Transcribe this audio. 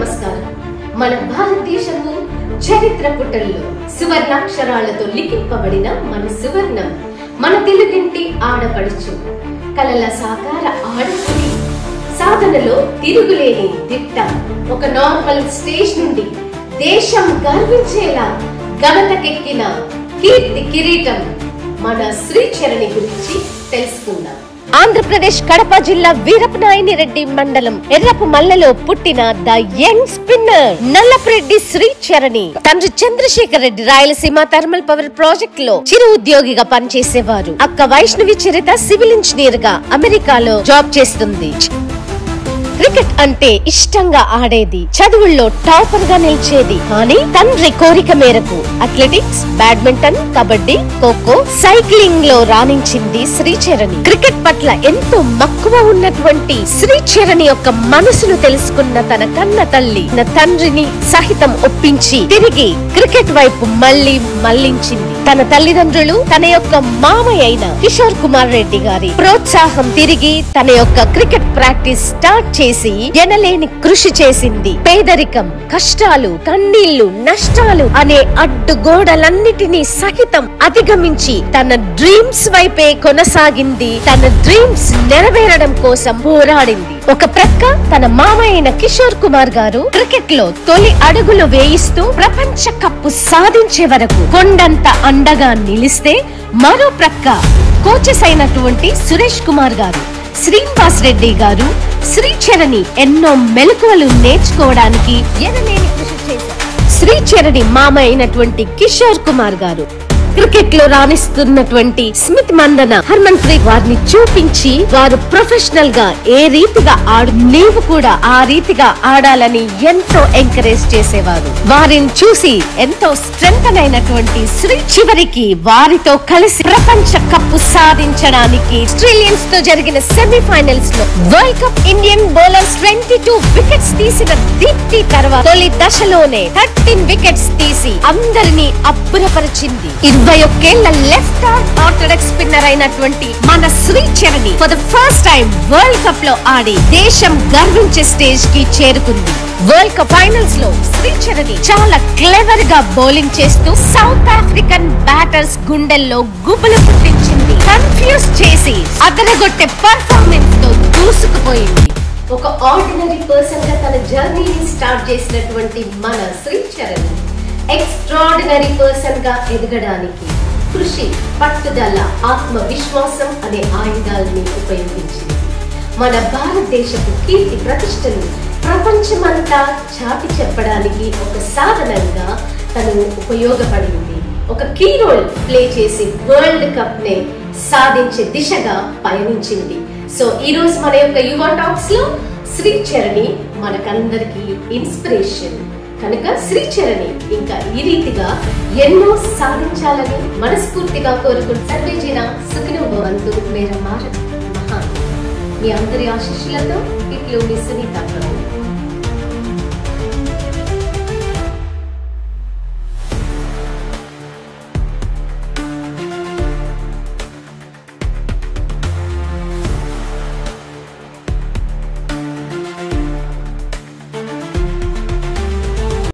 నమస్కారం. మన భారతదేశము చరిత్ర పుటల్లో సువర్ణాక్షరాలతో లిఖింపబడిన మన సువర్ణం, మన తెలుగింటి ఆడపడుచు, కలల సాకార ఆడపులి, సాధనలో తిరుగులేని దిట్ట, ఒక నార్మల్ స్టేజ్ నుండి దేశం గర్వించేలా ఘనతకెక్కిన కీర్తి కిరీటం మన శ్రీచరణి గురించి తెలుసుకుందాం. ఆంధ్రప్రదేశ్ కడప జిల్లా వీరపనాయని రెడ్డి మండలం ఎర్రపుమల్లలో పుట్టిన the young spinner Nallapureddy Sricharani. తండ్రి Chandrasekhar Reddy Rayalaseema thermal power project లో చిరు ఉద్యోగిగా పనిచేసేవారు. అక్క వైష్ణవి చరిత సివిల్ ఇంజనీర్ గా అమెరికాలో జాబ్ చేస్తుంది. క్రికెట్ అంటే ఇష్టంగా ఆడేది, చదువుల్లో టాపర్ గా నిలిచేది. కానీ తండ్రి కోరిక మేరకు athletics, badminton, kabaddi, kho kho, cycling లో రాణించింది శ్రీచరణి. క్రికెట్ పట్ల ఎంతో మక్కువ ఉన్నటువంటి శ్రీచరణి యొక్క మనసును తెలుసుకున్న తన కన్న తల్లి తండ్రిని సహితం ఒప్పించి తిరిగి క్రికెట్ వైపు మళ్లించింది. తన తల్లిదండ్రులు, తన యొక్క మామయ్య అయిన కిషోర్ కుమార్ రెడ్డి గారి ప్రోత్సాహం తిరిగి తన యొక్క క్రికెట్ ప్రాక్టీస్ స్టార్ట్ చేసి ఎనలేని కృషి చేసింది. పేదరికం, కష్టాలు, కన్నీళ్లు, నష్టాలు అనే అడ్డుగోడలన్నిటినీ సహితం అధిగమించి తన డ్రీమ్స్ వైపే కొనసాగింది. తన డ్రీమ్స్ నెరవేరడం కోసం పోరాడింది. ఒక ప్రక్క తన మామయ్య అయిన కిషోర్ కుమార్ గారు క్రికెట్ లో తొలి అడుగులు వేయిస్తూ ప్రపంచ కప్పు సాధించే వరకు కొండంత అండగా నిలిస్తే, మరో ప్రక్క కోచెస్ అయినటువంటి సురేష్ కుమార్ గారు, శ్రీనివాస్ రెడ్డి గారు శ్రీచరణి ఎన్నో మెలకువలు నేర్చుకోవడానికి ఎనలేని కృషి చేశారు. శ్రీచరణి మామ అయినటువంటి కిషోర్ కుమార్ గారు క్రికెట్ లో రాణిస్తున్నటువంటి స్మిత్ మందన, హర్మన్ ప్రీత్ వారిని చూపించి వారు ప్రొఫెషనల్ గా ఏ రీతిగా నీవు కూడా ఆ రీతిగా ఆడాలని ఎంతో ఎంకరేజ్ చేసేవారు. వారిని చూసి ఎంతో స్ట్రెంగ్త్ అయినటువంటి శ్రీ చివరికి వారితో కలిసి ప్రపంచ కప్పు సాధించడానికి ఆస్ట్రేలియన్స్ తో జరిగిన సెమీఫైనల్స్ లో world cup Indian bowlers 22 wickets తీసిన దీప్తి తర్వాత తొలి దశలోనే 13 వికెట్స్ తీసి అందరినీ అబ్బురపరిచింది. 21 ఏళ్ల లెఫ్ట్ ఆర్మ్ ఆర్థోడాక్స్ స్పిన్నర్ అయినటువంటి మన Sricharani for the first time world cup లో ఆడి దేశం గర్వించే స్టేజ్ కి చేరుకుంది. వరల్డ్ కప్ ఫైనల్స్ లో శ్రీచరణి చాలా క్లెవర్ గా బౌలింగ్ చేస్తూ సౌత్ ఆఫ్రికన్ బ్యాటర్స్ గుండెల్లో గుబులు పుట్టించింది. కన్ఫ్యూజ్ చేసి అదరగొట్టే పర్ఫార్మెన్స్ తో దూసుకుపోయింది. ఒక ఆర్డినరీ పర్సన్ గా తన జర్నీని స్టార్ట్ చేసినటువంటి మన శ్రీచరణి ఎక్స్ట్రాడినరీ పర్సన్ గా ఎదగడానికి కృషి, పట్టుదల, ఆత్మవిశ్వాసం అనే ఆయుధాలని ఉపయోగించింది. మన భారతదేశపు కీర్తి ప్రతిష్టలు ప్రపంచమంతా చాటి చెప్పడానికి ఒక సాధనంగా తను ఉపయోగపడింది. ఒక కీ రోల్ ప్లే చేసి వరల్డ్ కప్ నే సాధించే దిశగా పయనించింది. సో ఈ రోజు మన యొక్క యువ టాక్స్ లో శ్రీచరణి మనకందరికి ఇన్స్పిరేషన్. కనుక శ్రీచరణి ఇంకా ఈ రీతిగా ఎన్నో సాధించాలని మనస్ఫూర్తిగా కోరుకుంటూ సర్వేజన సుఖినో భవంతు మేర మహా మీ అందరి ఆశీస్సులతో ఇట్లు మీ సునీత.